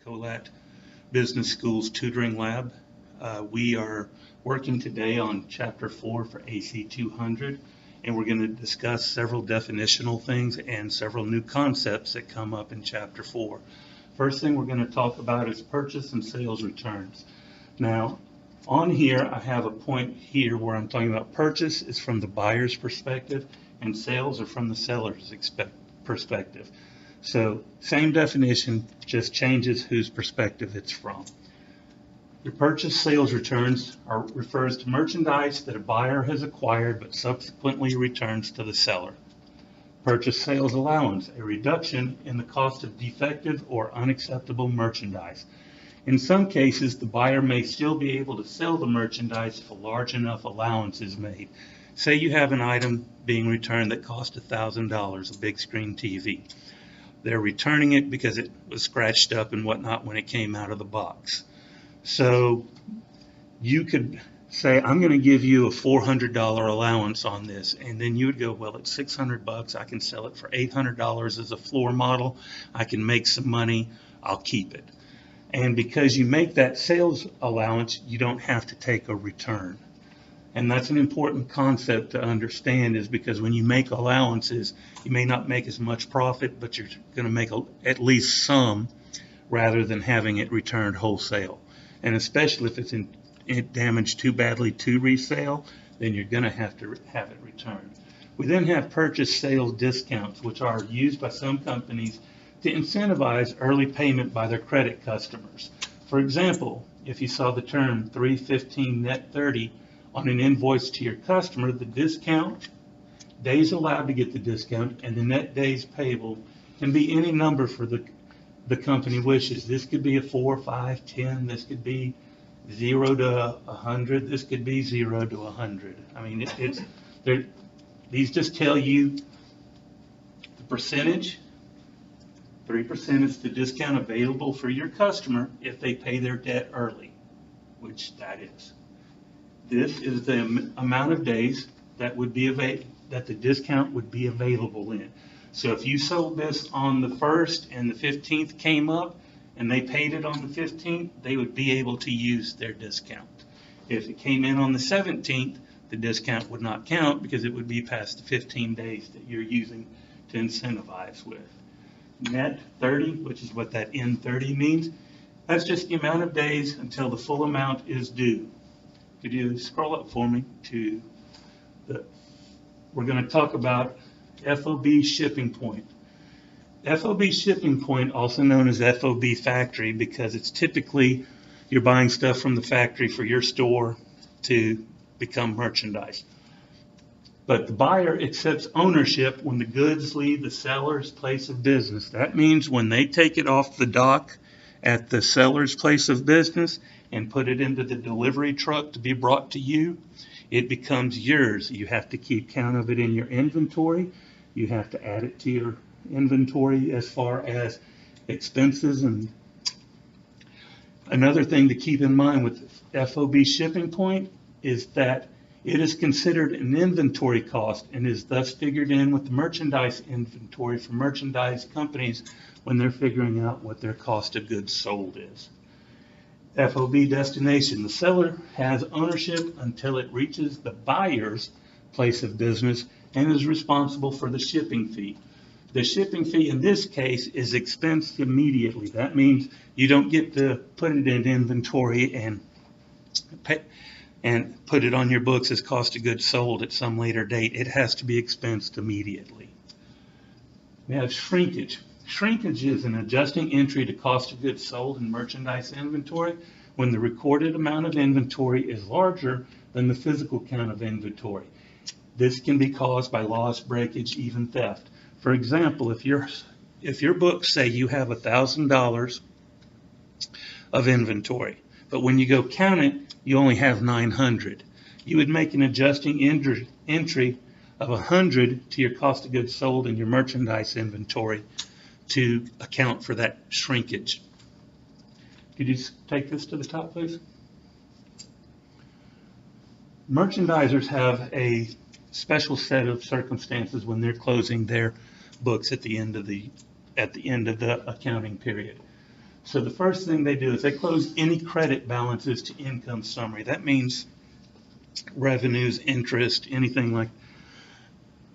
Colat Business School's tutoring lab. We are working today on Chapter 4 for AC 200, and we're going to discuss several definitional things and several new concepts that come up in Chapter 4. First thing we're going to talk about is purchase and sales returns. Now, on here, I have a point here where I'm talking about purchase is from the buyer's perspective and sales are from the seller's perspective. So same definition, just changes whose perspective it's from. Your purchase sales returns refers to merchandise that a buyer has acquired but subsequently returns to the seller. Purchase sales allowance, a reduction in the cost of defective or unacceptable merchandise. In some cases, the buyer may still be able to sell the merchandise if a large enough allowance is made. Say you have an item being returned that cost $1,000, a big screen TV. They're returning it because it was scratched up and whatnot when it came out of the box. So you could say, I'm going to give you a $400 allowance on this, and then you would go, well, it's $600. I can sell it for $800 as a floor model. I can make some money. I'll keep it. And because you make that sales allowance, you don't have to take a return. And that's an important concept to understand, is because when you make allowances, you may not make as much profit, but you're going to make at least some rather than having it returned wholesale. And especially if it's damaged too badly to resale, then you're going to have it returned. We then have purchase sales discounts, which are used by some companies to incentivize early payment by their credit customers. For example, if you saw the term 315 net 30 on an invoice to your customer, the discount, days allowed to get the discount, and the net days payable can be any number for the company wishes. This could be a 4, 5, 10. This could be 0 to 100. This could be 0 to 100. I mean, these just tell you the percentage. 3% is the discount available for your customer if they pay their debt early, which that is. This is the amount of days that would be that the discount would be available in. So if you sold this on the 1st and the 15th came up and they paid it on the 15th, they would be able to use their discount. If it came in on the 17th, the discount would not count because it would be past the 15 days that you're using to incentivize with. Net 30, which is what that N30 means, that's just the amount of days until the full amount is due. Could you scroll up for me to we're going to talk about FOB shipping point. FOB shipping point, also known as FOB factory, because it's typically you're buying stuff from the factory for your store to become merchandise. But the buyer accepts ownership when the goods leave the seller's place of business. That means when they take it off the dock at the seller's place of business and put it into the delivery truck to be brought to you, it becomes yours. You have to keep count of it in your inventory. You have to add it to your inventory as far as expenses. And another thing to keep in mind with FOB shipping point is that it is considered an inventory cost and is thus figured in with the merchandise inventory for merchandise companies when they're figuring out what their cost of goods sold is. FOB destination. The seller has ownership until it reaches the buyer's place of business and is responsible for the shipping fee. The shipping fee in this case is expensed immediately. That means you don't get to put it in inventory and put it on your books as cost of goods sold at some later date. It has to be expensed immediately. We have shrinkage. Shrinkage is an adjusting entry to cost of goods sold in merchandise inventory when the recorded amount of inventory is larger than the physical count of inventory. This can be caused by loss, breakage, even theft. For example, if your books say you have $1,000 of inventory, but when you go count it, you only have 900. You would make an adjusting entry of 100 to your cost of goods sold in your merchandise inventory to account for that shrinkage. Could you take this to the top, please? Merchandisers have a special set of circumstances when they're closing their books at the end of the accounting period. So the first thing they do is they close any credit balances to income summary. That means revenues, interest, anything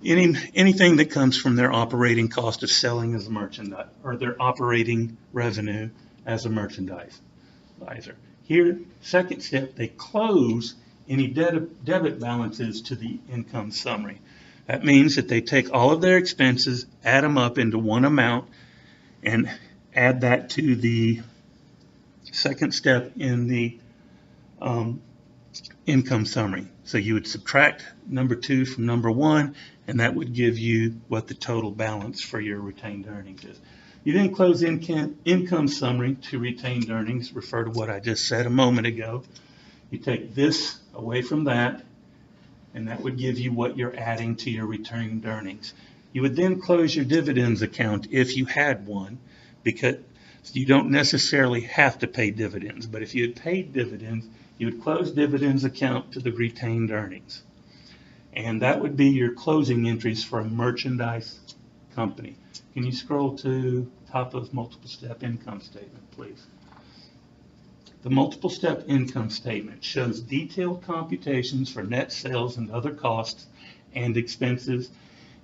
that comes from their operating cost of selling as a merchandise, or their operating revenue as a merchandiser. Here, second step, they close any debit balances to the income summary. That means that they take all of their expenses, add them up into one amount, and add that to the second step in the income summary. So you would subtract number 2 from number 1, and that would give you what the total balance for your retained earnings is. You then close income summary to retained earnings. Refer to what I just said a moment ago. You take this away from that, and that would give you what you're adding to your retained earnings. You would then close your dividends account if you had one, because you don't necessarily have to pay dividends. But if you had paid dividends, you would close dividends account to the retained earnings. And that would be your closing entries for a merchandise company. Can you scroll to top of multiple step income statement, please? The multiple step income statement shows detailed computations for net sales and other costs and expenses,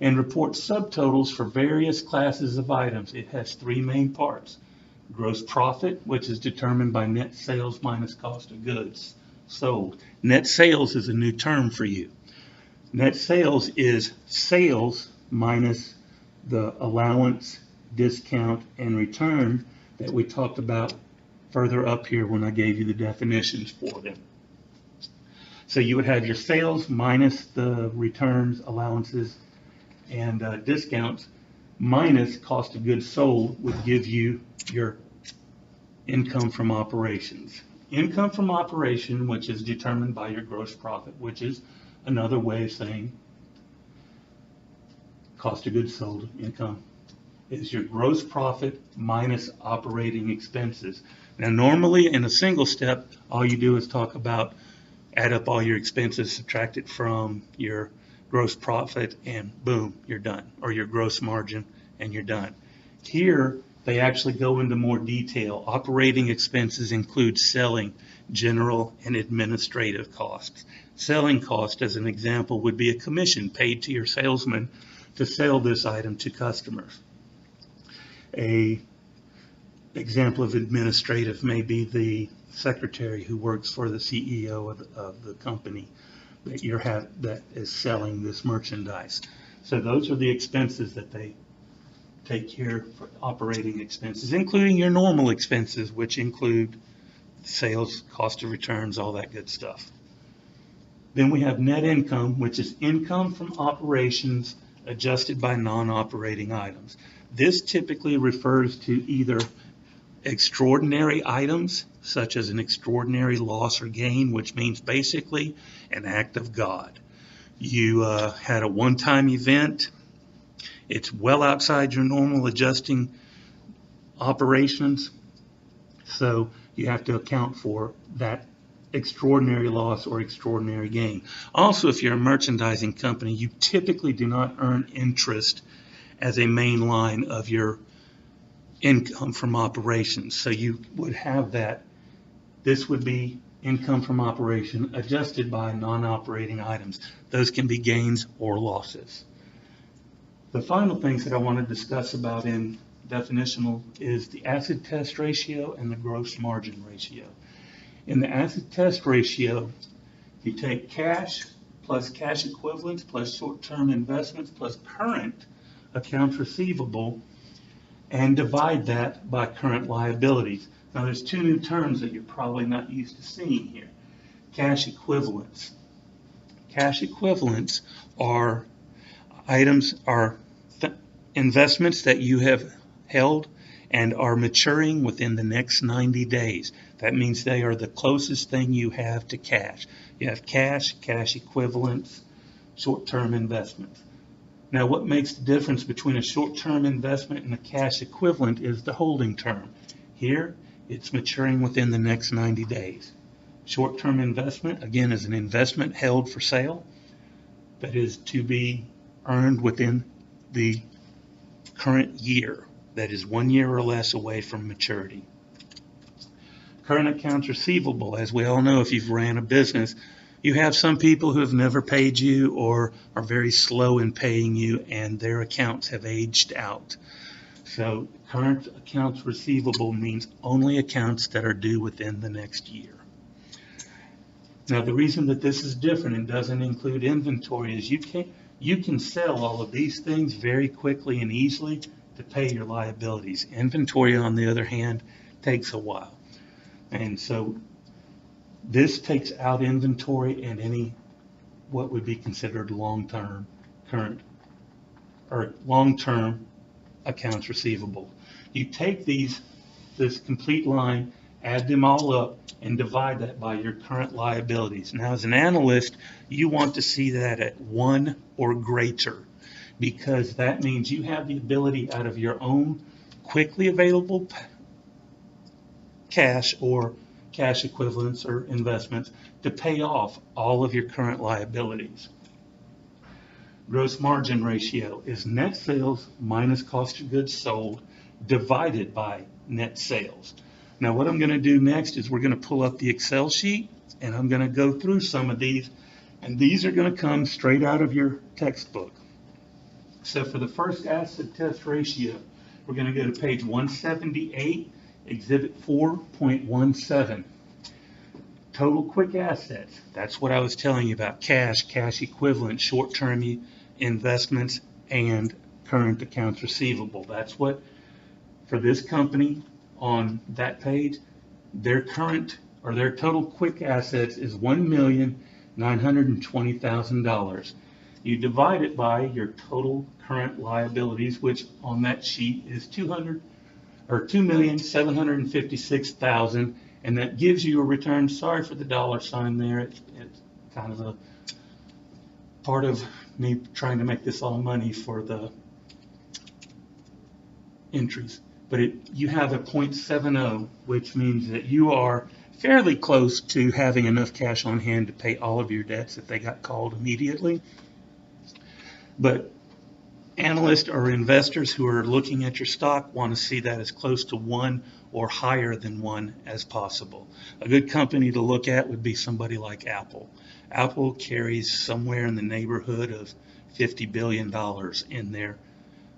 and reports subtotals for various classes of items. It has 3 main parts. Gross profit, which is determined by net sales minus cost of goods sold. Net sales is a new term for you. Net sales is sales minus the allowance, discount, and return that we talked about further up here when I gave you the definitions for them. So you would have your sales minus the returns, allowances, and discounts minus cost of goods sold would give you your income from operations. Income from operation, which is determined by your gross profit, which is another way of saying cost of goods sold income, is your gross profit minus operating expenses. Now, normally in a single step, all you do is talk about add up all your expenses, subtract it from your gross profit, and boom, you're done. Or your gross margin, and you're done. Here, they actually go into more detail. Operating expenses include selling, general, and administrative costs. Selling cost, as an example, would be a commission paid to your salesman to sell this item to customers. An example of administrative may be the secretary who works for the CEO of the company that is selling this merchandise. So those are the expenses that they take here for operating expenses, including your normal expenses, which include sales, cost of returns, all that good stuff. Then we have net income, which is income from operations adjusted by non-operating items. This typically refers to either extraordinary items, such as an extraordinary loss or gain, which means basically an act of God. You had a one-time event. It's well outside your normal adjusting operations, so you have to account for that extraordinary loss or extraordinary gain. Also, if you're a merchandising company, you typically do not earn interest as a main line of your income from operations. So you would have that. This would be income from operation adjusted by non-operating items. Those can be gains or losses. The final things that I want to discuss about in definitional is the acid test ratio and the gross margin ratio. In the acid test ratio, you take cash plus cash equivalents plus short-term investments plus current accounts receivable and divide that by current liabilities. Now there's 2 new terms that you're probably not used to seeing here. Cash equivalents. Cash equivalents are investments that you have held and are maturing within the next 90 days. That means they are the closest thing you have to cash. You have cash, cash equivalents, short-term investments. Now, what makes the difference between a short-term investment and a cash equivalent is the holding term. Here, it's maturing within the next 90 days. Short-term investment, again, is an investment held for sale that is to be earned within the current year, that is 1 year or less away from maturity. Current accounts receivable, as we all know, if you've ran a business, you have some people who have never paid you or are very slow in paying you, and their accounts have aged out. So current accounts receivable means only accounts that are due within the next year. Now, the reason that this is different and doesn't include inventory is you can sell all of these things very quickly and easily to pay your liabilities. Inventory, on the other hand, takes a while. And so this takes out inventory and any what would be considered long-term accounts receivable. You take this complete line, add them all up, and divide that by your current liabilities. Now, as an analyst, you want to see that at 1 or greater, because that means you have the ability out of your own quickly available cash or cash equivalents or investments to pay off all of your current liabilities. Gross margin ratio is net sales minus cost of goods sold divided by net sales. Now, what I'm going to do next is we're going to pull up the Excel sheet, and I'm going to go through some of these, and these are going to come straight out of your textbook. So for the first asset test ratio, we're going to go to page 178, exhibit 4.17. Total quick assets. That's what I was telling you about: cash, cash equivalent, short-term investments, and current accounts receivable. That's what, for this company on that page, their current or their total quick assets is $1,920,000. You divide it by your total current liabilities, which on that sheet is $2,756,000, and that gives you a return. Sorry for the dollar sign there. It's kind of a part of me trying to make this all money for the entries. But you have a 0.70, which means that you are fairly close to having enough cash on hand to pay all of your debts if they got called immediately. But analysts or investors who are looking at your stock want to see that as close to 1 or higher than 1 as possible. A good company to look at would be somebody like Apple. Apple carries somewhere in the neighborhood of $50 billion in their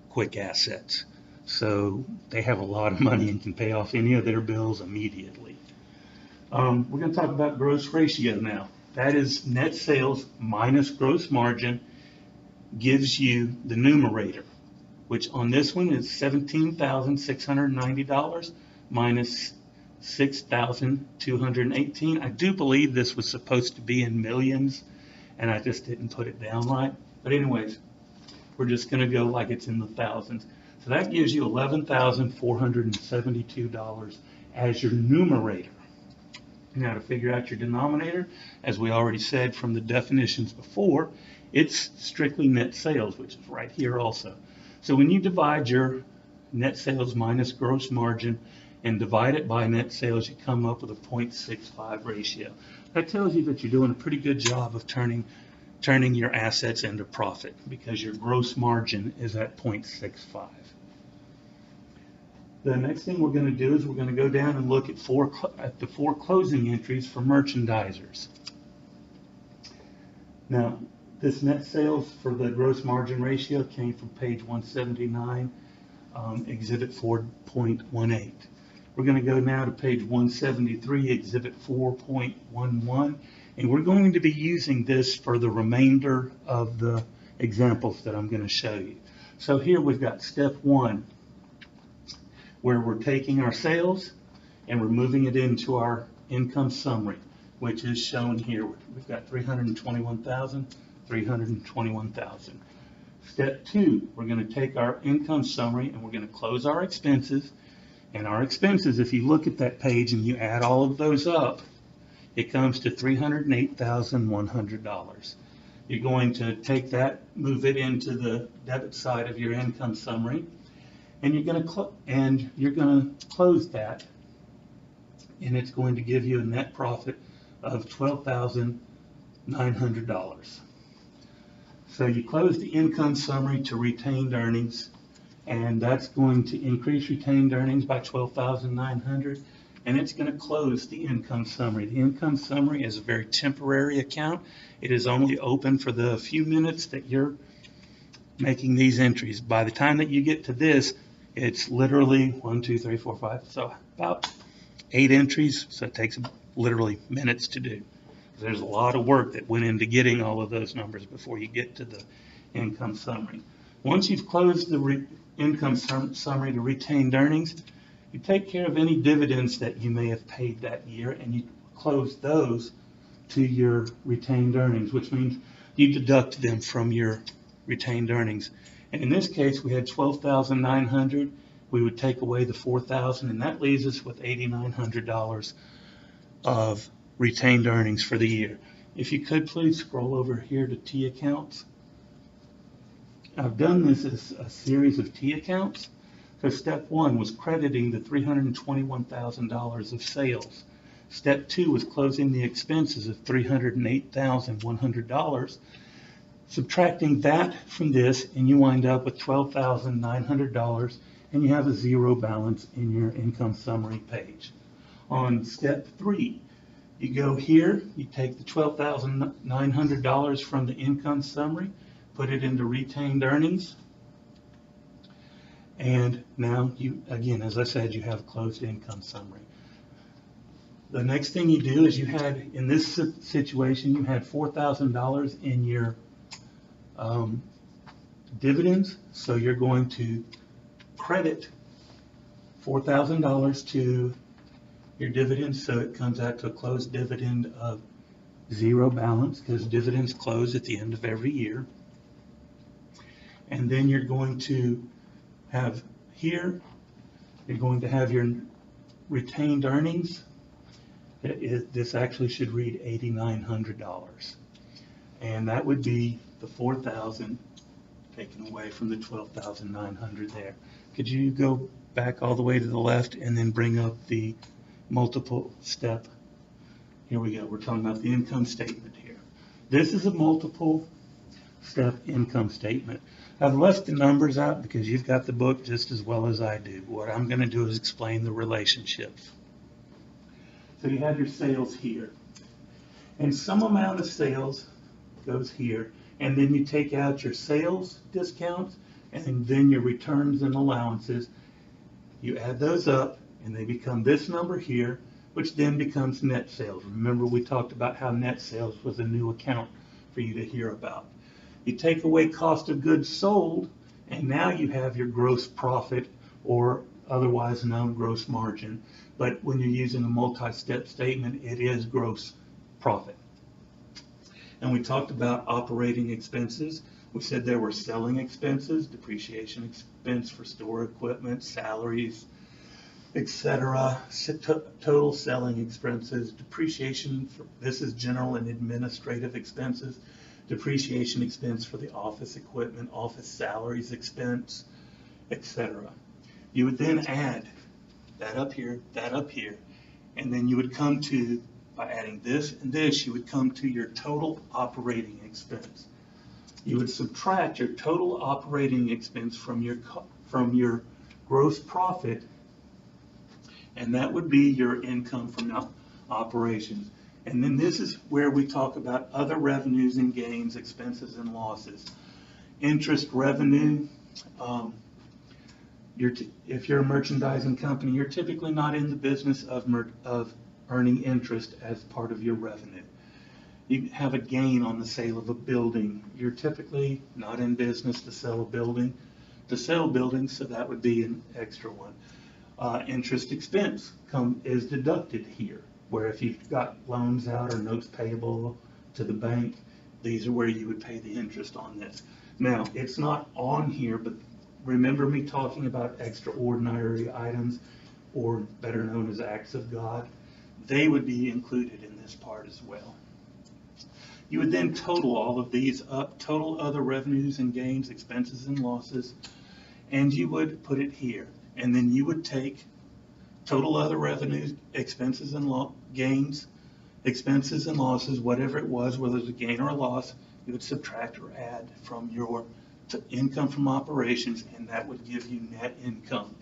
quick assets. So they have a lot of money and can pay off any of their bills immediately. We're going to talk about gross ratio now. That is net sales minus gross margin gives you the numerator, which on this one is $17,690 minus $6,218. I do believe this was supposed to be in millions, and I just didn't put it down right. But anyways, we're just going to go like it's in the thousands. So that gives you $11,472 as your numerator. Now, to figure out your denominator, as we already said from the definitions before, it's strictly net sales, which is right here also. So when you divide your net sales minus gross margin and divide it by net sales, you come up with a 0.65 ratio. That tells you that you're doing a pretty good job of turning your assets into profit, because your gross margin is at 0.65. The next thing we're going to do is we're going to go down and look at the four closing entries for merchandisers. Now, this net sales for the gross margin ratio came from page 179, exhibit 4.18. We're going to go now to page 173, exhibit 4.11, and we're going to be using this for the remainder of the examples that I'm going to show you. So here we've got step 1, where we're taking our sales and we're moving it into our income summary, which is shown here. We've got 321,000, 321,000. Step 2, we're going to take our income summary and we're going to close our expenses. And our expenses, if you look at that page and you add all of those up, it comes to $308,100. You're going to take that, move it into the debit side of your income summary, and you're going to close that, and it's going to give you a net profit of $12,900. So you close the income summary to retained earnings, and that's going to increase retained earnings by $12,900. and it's going to close the income summary. The income summary is a very temporary account. It is only open for the few minutes that you're making these entries. By the time that you get to this, it's literally 1, 2, 3, 4, 5, so about 8 entries, so it takes literally minutes to do. There's a lot of work that went into getting all of those numbers before you get to the income summary. Once you've closed the income summary to retained earnings, you take care of any dividends that you may have paid that year, and you close those to your retained earnings, which means you deduct them from your retained earnings. And in this case, we had $12,900. We would take away the $4,000, and that leaves us with $8,900 of retained earnings for the year. If you could please scroll over here to T accounts. I've done this as a series of T accounts. So step 1 was crediting the $321,000 of sales. Step 2 was closing the expenses of $308,100. Subtracting that from this, and you wind up with $12,900, and you have a zero balance in your income summary page. On step 3, you go here, you take the $12,900 from the income summary, put it into retained earnings, and now you, again, as I said, you have a closed income summary. The next thing you do is you had, in this situation, you had $4,000 in your dividends, so you're going to credit $4,000 to your dividends, so it comes out to a closed dividend of zero balance, because dividends close at the end of every year. And then you're going to have here, you're going to have your retained earnings. This actually should read $8,900, and that would be the $4,000 taken away from the $12,900 there. Could you go back all the way to the left and then bring up the multiple step? Here we go. We're talking about the income statement here. This is a multiple step income statement. I've left the numbers out because you've got the book just as well as I do. What I'm going to do is explain the relationships. So you have your sales here, and some amount of sales goes here, and then you take out your sales discounts and then your returns and allowances. You add those up, and they become this number here, which then becomes net sales. Remember, we talked about how net sales was a new account for you to hear about. You take away cost of goods sold, and now you have your gross profit, or otherwise known gross margin. But when you're using a multi-step statement, it is gross profit. And we talked about operating expenses. We said there were selling expenses, depreciation expense for store equipment, salaries, etc. Total selling expenses, depreciation, this is general and administrative expenses, depreciation expense for the office equipment, office salaries expense, etc. You would then add that up here, and then you would come to, by adding this and this, you would come to your total operating expense. You would subtract your total operating expense from your gross profit, and that would be your income from operations. And then this is where we talk about other revenues and gains, expenses and losses. Interest revenue, if you're a merchandising company, you're typically not in the business of earning interest as part of your revenue. You have a gain on the sale of a building. You're typically not in business to sell a building, so that would be an extra one. Interest expense is deducted here, where if you've got loans out or notes payable to the bank, these are where you would pay the interest on this. Now, it's not on here, but remember me talking about extraordinary items, or better known as acts of God. They would be included in this part as well. You would then total all of these up, total other revenues and gains, expenses and losses, and you would put it here. And then you would take total other revenues, expenses and gains, expenses and losses, whatever it was, whether it's a gain or a loss, you would subtract or add from your income from operations, and that would give you net income.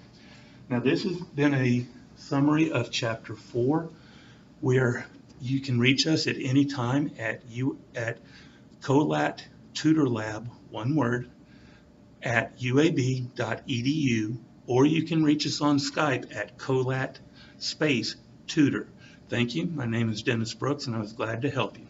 Now, this has been a summary of Chapter 4. You can reach us at any time at Colat Tutor Lab, one word, at uab.edu, or you can reach us on Skype at Colat space tutor. Thank you. My name is Dennis Brooks, and I was glad to help you.